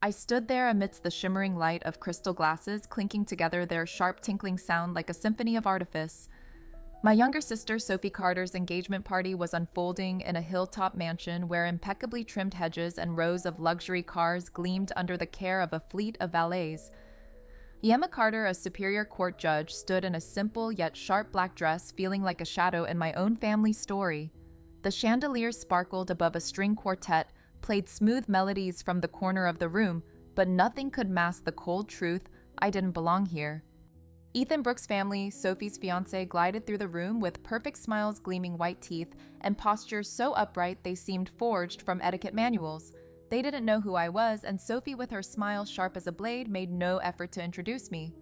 I stood there amidst the shimmering light of crystal glasses clinking together, their sharp tinkling sound like a symphony of artifice. My younger sister Sophie Carter's engagement party was unfolding in a hilltop mansion where impeccably trimmed hedges and rows of luxury cars gleamed under the care of a fleet of valets. Emma Carter, a superior court judge, stood in a simple yet sharp black dress, feeling like a shadow in my own family story. The chandeliers sparkled above a string quartet, played smooth melodies from the corner of the room, but nothing could mask the cold truth: I didn't belong here. Ethan Brooks' family, Sophie's fiancé, glided through the room with perfect smiles, gleaming white teeth, and postures so upright they seemed forged from etiquette manuals. They didn't know who I was, and Sophie, with her smile sharp as a blade, made no effort to introduce me.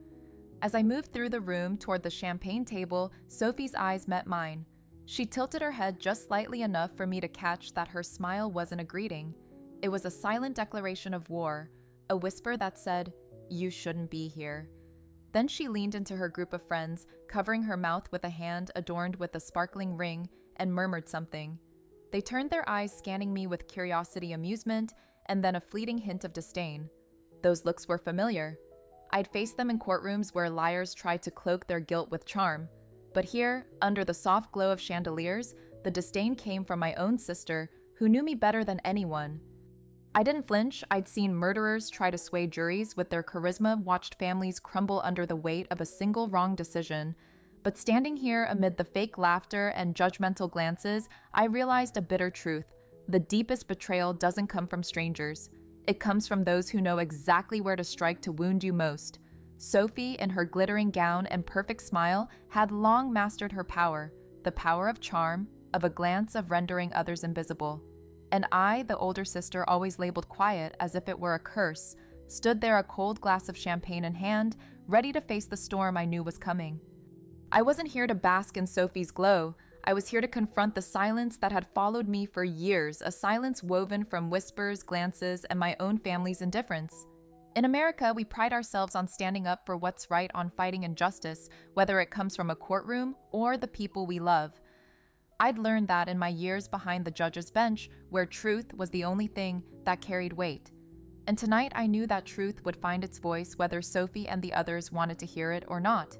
As I moved through the room toward the champagne table, Sophie's eyes met mine. She tilted her head just slightly enough for me to catch that her smile wasn't a greeting. It was a silent declaration of war, a whisper that said, "You shouldn't be here." Then she leaned into her group of friends, covering her mouth with a hand adorned with a sparkling ring, and murmured something. They turned their eyes, scanning me with curiosity, amusement, and then a fleeting hint of disdain. Those looks were familiar. I'd faced them in courtrooms where liars tried to cloak their guilt with charm. But here, under the soft glow of chandeliers, the disdain came from my own sister, who knew me better than anyone. I didn't flinch. I'd seen murderers try to sway juries with their charisma, watched families crumble under the weight of a single wrong decision. But standing here amid the fake laughter and judgmental glances, I realized a bitter truth. The deepest betrayal doesn't come from strangers. It comes from those who know exactly where to strike to wound you most. Sophie, in her glittering gown and perfect smile, had long mastered her power, the power of charm, of a glance, of rendering others invisible. And I, the older sister, always labeled quiet as if it were a curse, stood there, a cold glass of champagne in hand, ready to face the storm I knew was coming. I wasn't here to bask in Sophie's glow. I was here to confront the silence that had followed me for years, a silence woven from whispers, glances, and my own family's indifference. In America, we pride ourselves on standing up for what's right, on fighting injustice, whether it comes from a courtroom or the people we love. I'd learned that in my years behind the judge's bench, where truth was the only thing that carried weight. And tonight I knew that truth would find its voice whether Sophie and the others wanted to hear it or not.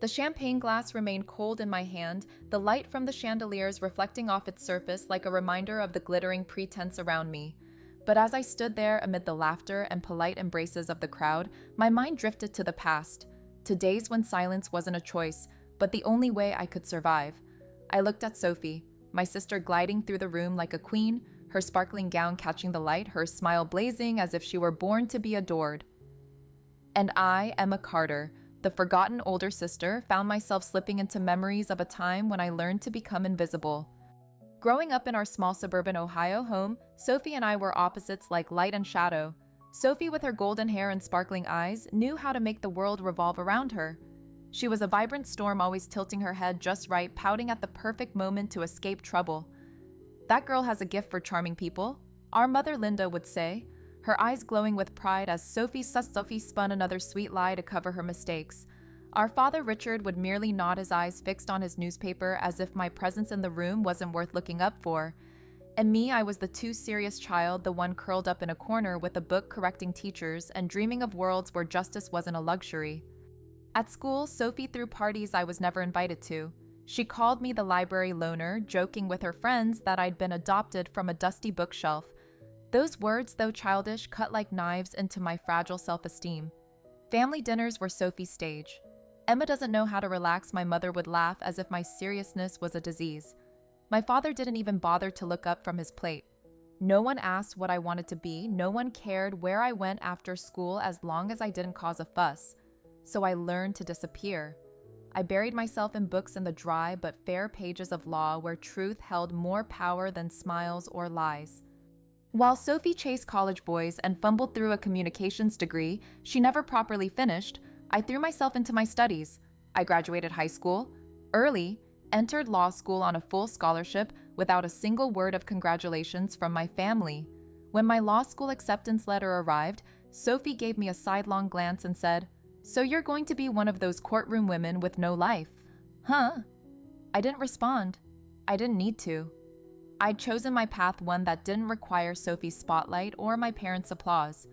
The champagne glass remained cold in my hand, the light from the chandeliers reflecting off its surface like a reminder of the glittering pretense around me. But as I stood there amid the laughter and polite embraces of the crowd, my mind drifted to the past, to days when silence wasn't a choice, but the only way I could survive. I looked at Sophie, my sister, gliding through the room like a queen, her sparkling gown catching the light, her smile blazing as if she were born to be adored. And I, Emma Carter, the forgotten older sister, found myself slipping into memories of a time when I learned to become invisible. Growing up in our small suburban Ohio home, Sophie and I were opposites like light and shadow. Sophie, with her golden hair and sparkling eyes, knew how to make the world revolve around her. She was a vibrant storm, always tilting her head just right, pouting at the perfect moment to escape trouble. "That girl has a gift for charming people," our mother Linda would say, her eyes glowing with pride as Sophie spun another sweet lie to cover her mistakes. Our father Richard would merely nod, his eyes fixed on his newspaper as if my presence in the room wasn't worth looking up for. And me, I was the too serious child, the one curled up in a corner with a book correcting teachers and dreaming of worlds where justice wasn't a luxury. At school, Sophie threw parties I was never invited to. She called me the library loner, joking with her friends that I'd been adopted from a dusty bookshelf. Those words, though childish, cut like knives into my fragile self-esteem. Family dinners were Sophie's stage. "Emma doesn't know how to relax," my mother would laugh as if my seriousness was a disease. My father didn't even bother to look up from his plate. No one asked what I wanted to be, no one cared where I went after school as long as I didn't cause a fuss. So I learned to disappear. I buried myself in books in the dry but fair pages of law where truth held more power than smiles or lies. While Sophie chased college boys and fumbled through a communications degree she never properly finished, I threw myself into my studies. I graduated high school early, entered law school on a full scholarship without a single word of congratulations from my family. When my law school acceptance letter arrived, Sophie gave me a sidelong glance and said, "So you're going to be one of those courtroom women with no life, huh?" I didn't respond. I didn't need to. I'd chosen my path, one that didn't require Sophie's spotlight or my parents' applause.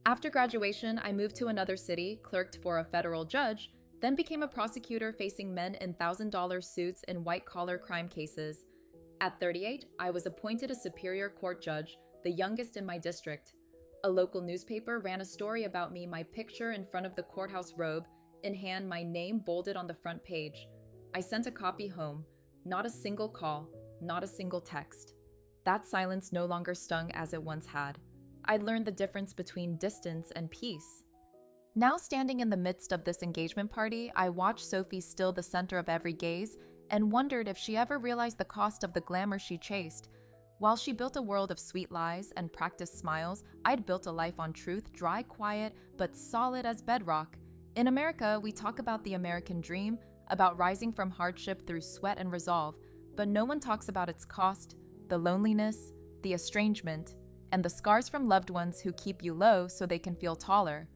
After graduation, I moved to another city, clerked for a federal judge, then became a prosecutor facing men in $1,000 suits in white-collar crime cases. At 38, I was appointed a superior court judge, the youngest in my district. A local newspaper ran a story about me, my picture in front of the courthouse robe, in hand, my name bolded on the front page. I sent a copy home. Not a single call, not a single text. That silence no longer stung as it once had. I'd learned the difference between distance and peace. Now standing in the midst of this engagement party, I watched Sophie still the center of every gaze and wondered if she ever realized the cost of the glamour she chased. While she built a world of sweet lies and practiced smiles, I'd built a life on truth, dry, quiet, but solid as bedrock. In America, we talk about the American dream, about rising from hardship through sweat and resolve, but no one talks about its cost, the loneliness, the estrangement, and the scars from loved ones who keep you low so they can feel taller.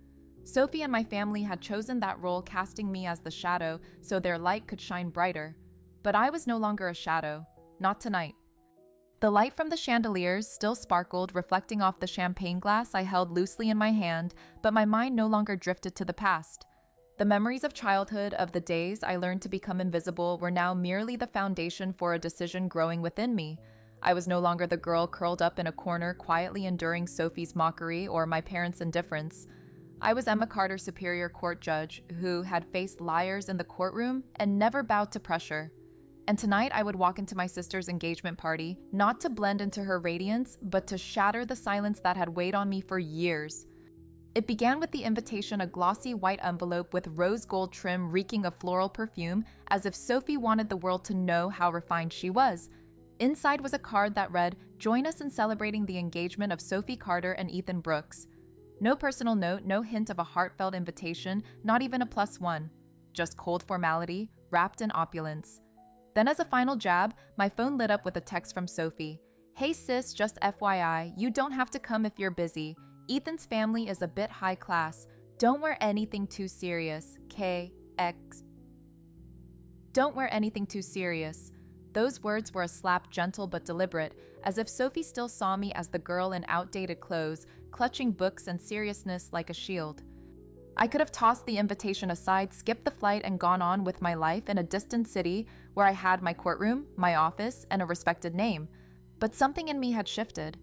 Sophie and my family had chosen that role, casting me as the shadow so their light could shine brighter. But I was no longer a shadow, not tonight. The light from the chandeliers still sparkled, reflecting off the champagne glass I held loosely in my hand, but my mind no longer drifted to the past. The memories of childhood, of the days I learned to become invisible, were now merely the foundation for a decision growing within me. I was no longer the girl curled up in a corner, quietly enduring Sophie's mockery or my parents' indifference. I was Emma Carter, Superior Court Judge, who had faced liars in the courtroom and never bowed to pressure. And tonight I would walk into my sister's engagement party, not to blend into her radiance, but to shatter the silence that had weighed on me for years. It began with the invitation, a glossy white envelope with rose gold trim reeking of floral perfume, as if Sophie wanted the world to know how refined she was. Inside was a card that read, "Join us in celebrating the engagement of Sophie Carter and Ethan Brooks." No personal note, no hint of a heartfelt invitation, not even a +1. Just cold formality, wrapped in opulence. Then as a final jab, my phone lit up with a text from Sophie. "Hey sis, just FYI, you don't have to come if you're busy. Ethan's family is a bit high class. Don't wear anything too serious. KX. Don't wear anything too serious." Those words were a slap, gentle but deliberate, as if Sophie still saw me as the girl in outdated clothes, clutching books and seriousness like a shield. I could have tossed the invitation aside, skipped the flight, and gone on with my life in a distant city where I had my courtroom, my office, and a respected name. But something in me had shifted.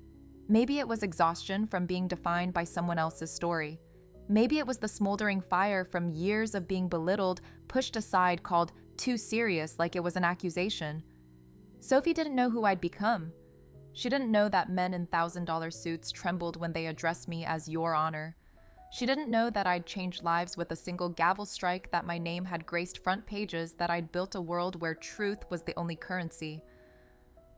Maybe it was exhaustion from being defined by someone else's story. Maybe it was the smoldering fire from years of being belittled, pushed aside, called too serious like it was an accusation. Sophie didn't know who I'd become. She didn't know that men in $1,000 suits trembled when they addressed me as Your Honor. She didn't know that I'd changed lives with a single gavel strike, that my name had graced front pages, that I'd built a world where truth was the only currency.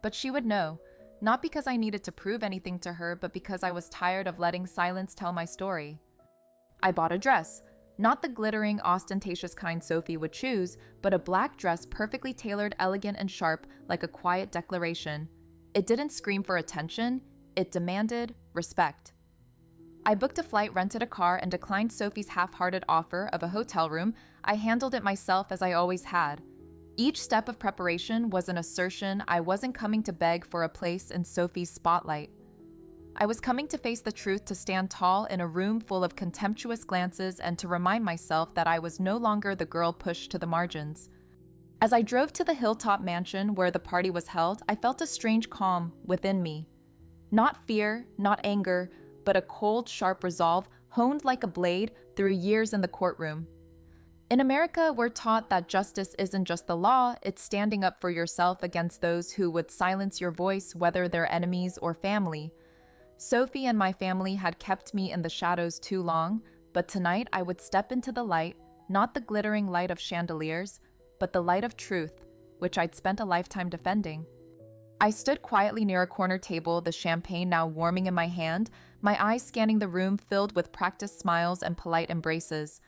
But she would know, not because I needed to prove anything to her, but because I was tired of letting silence tell my story. I bought a dress. Not the glittering, ostentatious kind Sophie would choose, but a black dress perfectly tailored, elegant, and sharp, like a quiet declaration. It didn't scream for attention, it demanded respect. I booked a flight, rented a car, and declined Sophie's half-hearted offer of a hotel room. I handled it myself as I always had. Each step of preparation was an assertion I wasn't coming to beg for a place in Sophie's spotlight. I was coming to face the truth, to stand tall in a room full of contemptuous glances, and to remind myself that I was no longer the girl pushed to the margins. As I drove to the hilltop mansion where the party was held, I felt a strange calm within me. Not fear, not anger, but a cold, sharp resolve honed like a blade through years in the courtroom. In America, we're taught that justice isn't just the law, it's standing up for yourself against those who would silence your voice, whether they're enemies or family. Sophie and my family had kept me in the shadows too long, but tonight I would step into the light, not the glittering light of chandeliers, but the light of truth, which I'd spent a lifetime defending. I stood quietly near a corner table, the champagne now warming in my hand, my eyes scanning the room filled with practiced smiles and polite embraces.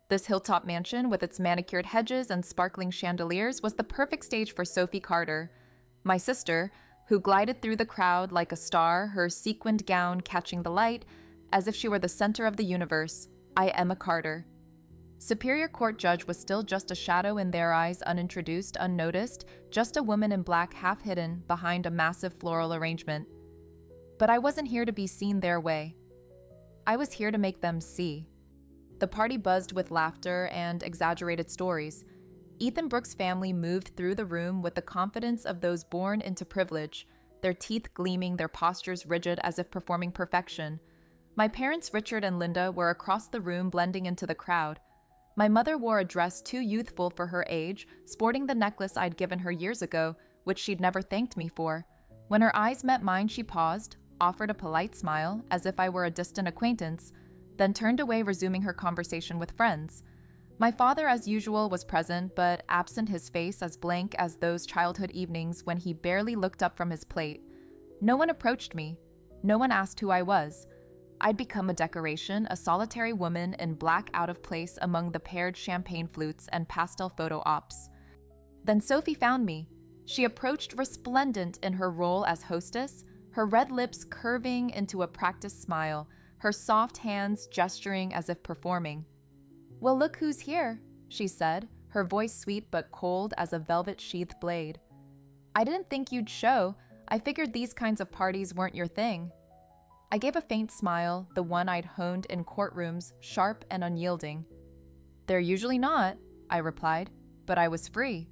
This hilltop mansion, with its manicured hedges and sparkling chandeliers, was the perfect stage for Sophie Carter. My sister, who glided through the crowd like a star, her sequined gown catching the light, as if she were the center of the universe. I, Emma Carter. Superior Court Judge was still just a shadow in their eyes, unintroduced, unnoticed, just a woman in black half hidden behind a massive floral arrangement. But I wasn't here to be seen their way. I was here to make them see. The party buzzed with laughter and exaggerated stories. Ethan Brooks' family moved through the room with the confidence of those born into privilege, their teeth gleaming, their postures rigid as if performing perfection. My parents, Richard and Linda, were across the room blending into the crowd. My mother wore a dress too youthful for her age, sporting the necklace I'd given her years ago, which she'd never thanked me for. When her eyes met mine, she paused, offered a polite smile, as if I were a distant acquaintance, then turned away, resuming her conversation with friends. My father, as usual, was present, but absent, his face as blank as those childhood evenings when he barely looked up from his plate. No one approached me. No one asked who I was. I'd become a decoration, a solitary woman in black out of place among the paired champagne flutes and pastel photo ops. Then Sophie found me. She approached resplendent in her role as hostess, her red lips curving into a practiced smile, her soft hands gesturing as if performing. "Well, look who's here," she said, her voice sweet but cold as a velvet-sheathed blade. "I didn't think you'd show. I figured these kinds of parties weren't your thing." I gave a faint smile, the one I'd honed in courtrooms, sharp and unyielding. "They're usually not," I replied, "but I was free."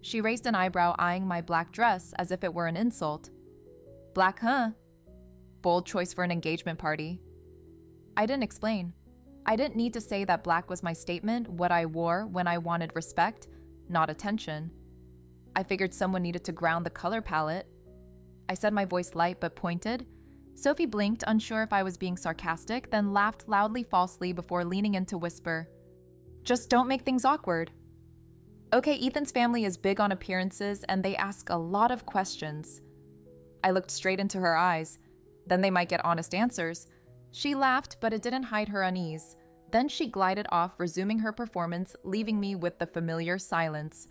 She raised an eyebrow, eyeing my black dress as if it were an insult. "Black, huh? Bold choice for an engagement party." I didn't explain. I didn't need to say that black was my statement, what I wore when I wanted respect, not attention. I figured someone needed to ground the color palette. I said, my voice light but pointed. Sophie blinked, unsure if I was being sarcastic, then laughed loudly falsely before leaning in to whisper, "Just don't make things awkward." Okay, Ethan's family is big on appearances and they ask a lot of questions. I looked straight into her eyes. Then they might get honest answers. She laughed, but it didn't hide her unease. Then she glided off, resuming her performance, leaving me with the familiar silence.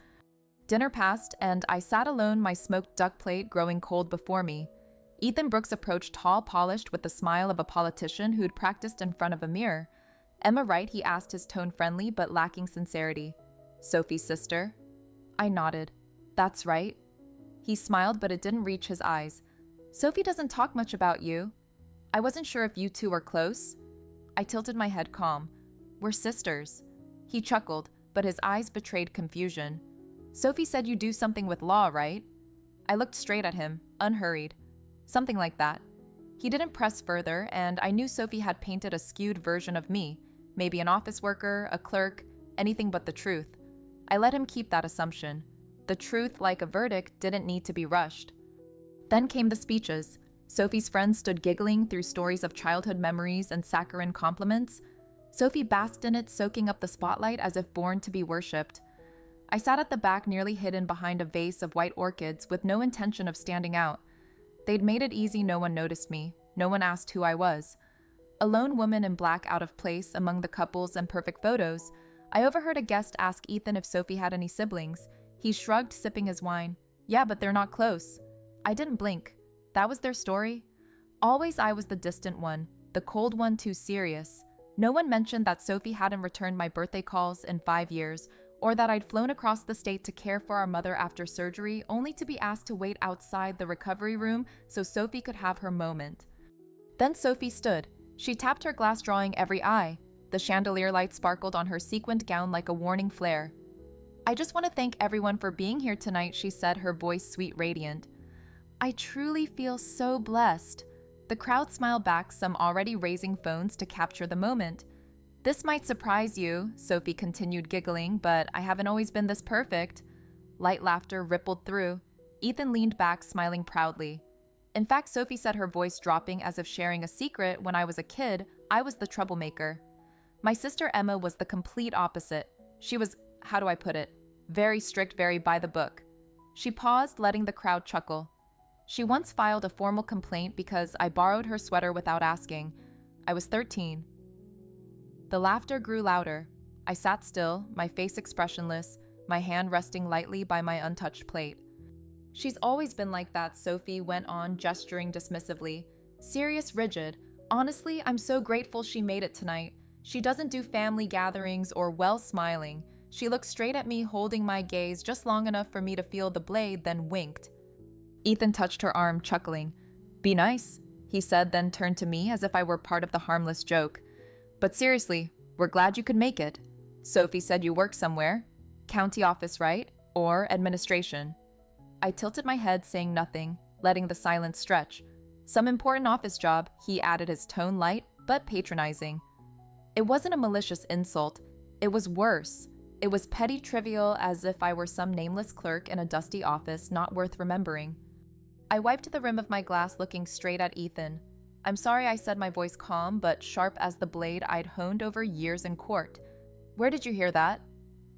Dinner passed, and I sat alone, my smoked duck plate growing cold before me. Ethan Brooks approached tall, polished, with the smile of a politician who'd practiced in front of a mirror. "Emma Wright?" he asked, his tone friendly but lacking sincerity. "Sophie's sister?" I nodded. "That's right." He smiled, but it didn't reach his eyes. "Sophie doesn't talk much about you. I wasn't sure if you two were close." I tilted my head calm. "We're sisters." He chuckled, but his eyes betrayed confusion. "Sophie said you do something with law, right?" I looked straight at him, unhurried. "Something like that." He didn't press further, and I knew Sophie had painted a skewed version of me, maybe an office worker, a clerk, anything but the truth. I let him keep that assumption. The truth, like a verdict, didn't need to be rushed. Then came the speeches. Sophie's friends stood giggling through stories of childhood memories and saccharine compliments. Sophie basked in it, soaking up the spotlight as if born to be worshipped. I sat at the back, nearly hidden behind a vase of white orchids, with no intention of standing out. They'd made it easy, no one noticed me. No one asked who I was. A lone woman in black out of place among the couples and perfect photos. I overheard a guest ask Ethan if Sophie had any siblings. He shrugged, sipping his wine. "Yeah, but they're not close." I didn't blink. That was their story? Always I was the distant one, the cold one, too serious. No one mentioned that Sophie hadn't returned my birthday calls in 5 years, or that I'd flown across the state to care for our mother after surgery, only to be asked to wait outside the recovery room so Sophie could have her moment. Then Sophie stood. She tapped her glass, drawing every eye. The chandelier light sparkled on her sequined gown like a warning flare. "I just want to thank everyone for being here tonight," she said, her voice sweet, radiant. "I truly feel so blessed." The crowd smiled back, some already raising phones to capture the moment. "This might surprise you," Sophie continued, giggling, "but I haven't always been this perfect." Light laughter rippled through. Ethan leaned back, smiling proudly. In fact, Sophie said, her voice dropping as if sharing a secret, when I was a kid, I was the troublemaker. My sister Emma was the complete opposite. She was, how do I put it, very strict, very by the book. She paused, letting the crowd chuckle. She once filed a formal complaint because I borrowed her sweater without asking. I was 13. The laughter grew louder. I sat still, my face expressionless, my hand resting lightly by my untouched plate. "She's always been like that," Sophie went on, gesturing dismissively. "Serious, rigid. Honestly, I'm so grateful she made it tonight. She doesn't do family gatherings or well smiling. She looked straight at me, holding my gaze just long enough for me to feel the blade, then winked." Ethan touched her arm, chuckling. "Be nice." he said, then turned to me as if I were part of the harmless joke. But seriously, we're glad you could make it. Sophie said you work somewhere. County office, right? Or administration. I tilted my head, saying nothing, letting the silence stretch. Some important office job, he added, his tone light but patronizing. It wasn't a malicious insult. It was worse. It was petty trivial, as if I were some nameless clerk in a dusty office not worth remembering. I wiped the rim of my glass, looking straight at Ethan. I'm sorry, I said, my voice calm but sharp as the blade I'd honed over years in court. Where did you hear that?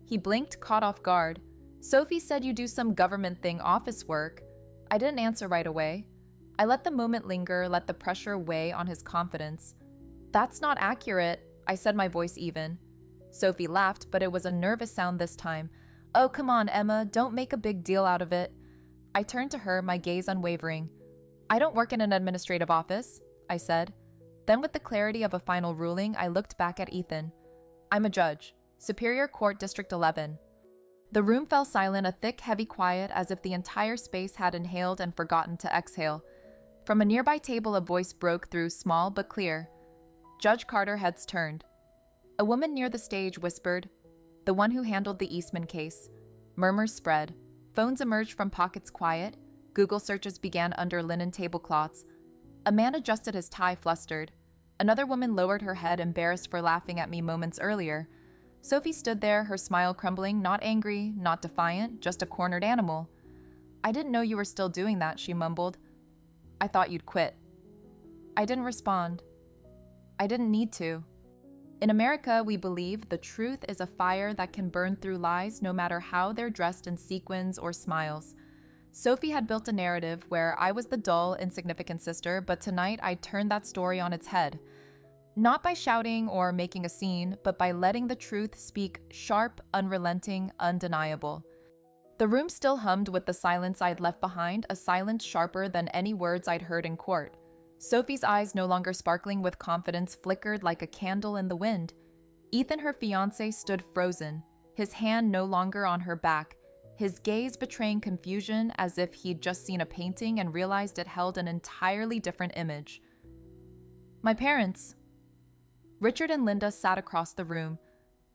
He blinked, caught off guard. Sophie said you do some government thing, office work. I didn't answer right away. I let the moment linger, let the pressure weigh on his confidence. That's not accurate, I said, my voice even. Sophie laughed, but it was a nervous sound this time. Oh, come on, Emma, don't make a big deal out of it. I turned to her, my gaze unwavering. I don't work in an administrative office, I said. Then, with the clarity of a final ruling, I looked back at Ethan. I'm a judge. Superior Court, District 11. The room fell silent, a thick, heavy quiet, as if the entire space had inhaled and forgotten to exhale. From a nearby table, a voice broke through, small but clear. Judge Carter, heads turned. A woman near the stage whispered, the one who handled the Eastman case. Murmurs spread. Phones emerged from pockets quiet. Google searches began under linen tablecloths. A man adjusted his tie, flustered. Another woman lowered her head, embarrassed for laughing at me moments earlier. Sophie stood there, her smile crumbling, not angry, not defiant, just a cornered animal. I didn't know you were still doing that, she mumbled. I thought you'd quit. I didn't respond. I didn't need to. In America, we believe the truth is a fire that can burn through lies no matter how they're dressed in sequins or smiles. Sophie had built a narrative where I was the dull, insignificant sister, but tonight I turned that story on its head. Not by shouting or making a scene, but by letting the truth speak sharp, unrelenting, undeniable. The room still hummed with the silence I'd left behind, a silence sharper than any words I'd heard in court. Sophie's eyes, no longer sparkling with confidence, flickered like a candle in the wind. Ethan, her fiancé, stood frozen, his hand no longer on her back, his gaze betraying confusion as if he'd just seen a painting and realized it held an entirely different image. My parents. Richard and Linda sat across the room,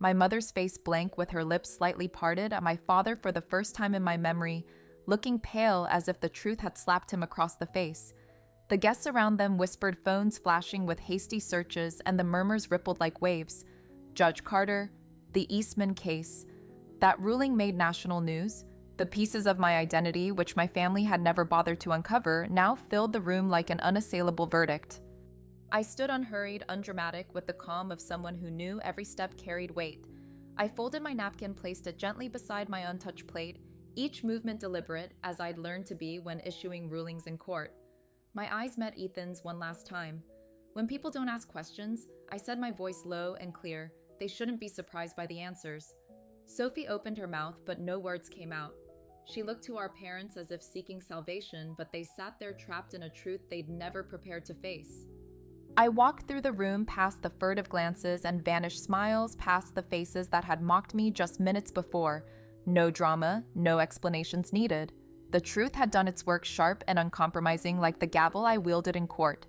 my mother's face blank with her lips slightly parted, and my father, for the first time in my memory, looking pale as if the truth had slapped him across the face. The guests around them whispered, phones flashing with hasty searches, and the murmurs rippled like waves. Judge Carter, the Eastman case. That ruling made national news. The pieces of my identity, which my family had never bothered to uncover, now filled the room like an unassailable verdict. I stood unhurried, undramatic, with the calm of someone who knew every step carried weight. I folded my napkin, placed it gently beside my untouched plate, each movement deliberate, as I'd learned to be when issuing rulings in court. My eyes met Ethan's one last time. When people don't ask questions, I said, my voice low and clear, they shouldn't be surprised by the answers. Sophie opened her mouth, but no words came out. She looked to our parents as if seeking salvation, but they sat there trapped in a truth they'd never prepared to face. I walked through the room, past the furtive glances and vanished smiles, past the faces that had mocked me just minutes before. No drama, no explanations needed. The truth had done its work, sharp and uncompromising, like the gavel I wielded in court.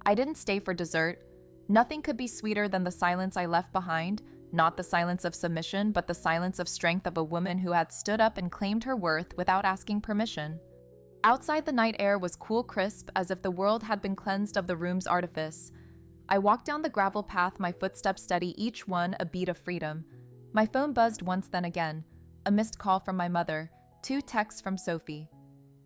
I didn't stay for dessert. Nothing could be sweeter than the silence I left behind, not the silence of submission, but the silence of strength of a woman who had stood up and claimed her worth without asking permission. Outside, the night air was cool, crisp, as if the world had been cleansed of the room's artifice. I walked down the gravel path, my footsteps steady, each one a beat of freedom. My phone buzzed once, then again. A missed call from my mother. 2 texts from Sophie.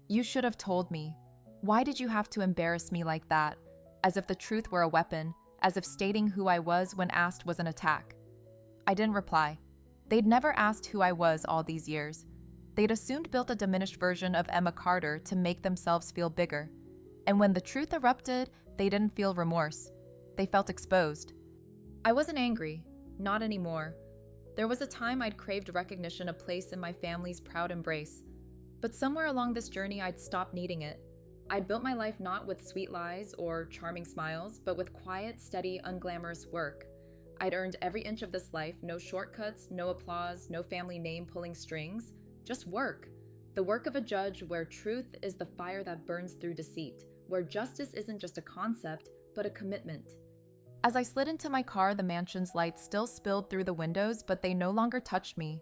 You should have told me. Why did you have to embarrass me like that? As if the truth were a weapon, as if stating who I was when asked was an attack. I didn't reply. They'd never asked who I was all these years. They'd assumed built a diminished version of Emma Carter to make themselves feel bigger. And when the truth erupted, they didn't feel remorse. They felt exposed. I wasn't angry. Not anymore. There was a time I'd craved recognition, a place in my family's proud embrace. But somewhere along this journey, I'd stopped needing it. I'd built my life not with sweet lies or charming smiles, but with quiet, steady, unglamorous work. I'd earned every inch of this life, no shortcuts, no applause, no family name pulling strings, just work. The work of a judge where truth is the fire that burns through deceit, where justice isn't just a concept, but a commitment. As I slid into my car, the mansion's lights still spilled through the windows, but they no longer touched me.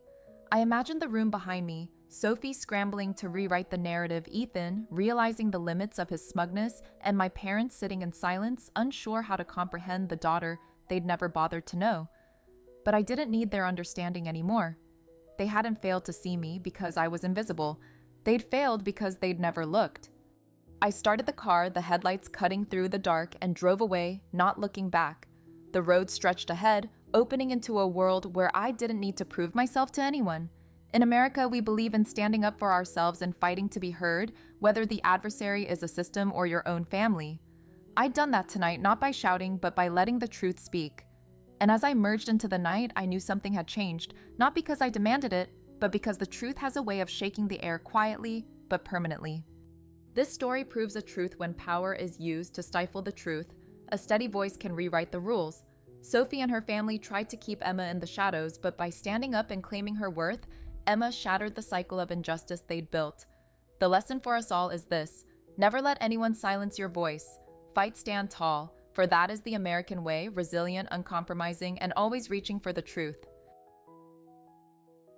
I imagined the room behind me, Sophie scrambling to rewrite the narrative, Ethan realizing the limits of his smugness, and my parents sitting in silence, unsure how to comprehend the daughter they'd never bothered to know. But I didn't need their understanding anymore. They hadn't failed to see me because I was invisible. They'd failed because they'd never looked. I started the car, the headlights cutting through the dark, and drove away, not looking back. The road stretched ahead, opening into a world where I didn't need to prove myself to anyone. In America, we believe in standing up for ourselves and fighting to be heard, whether the adversary is a system or your own family. I'd done that tonight, not by shouting, but by letting the truth speak. And as I merged into the night, I knew something had changed, not because I demanded it, but because the truth has a way of shaking the air quietly, but permanently. This story proves a truth: when power is used to stifle the truth, a steady voice can rewrite the rules. Sophie and her family tried to keep Emma in the shadows, but by standing up and claiming her worth, Emma shattered the cycle of injustice they'd built. The lesson for us all is this: never let anyone silence your voice. Fight, stand tall, for that is the American way, resilient, uncompromising, and always reaching for the truth.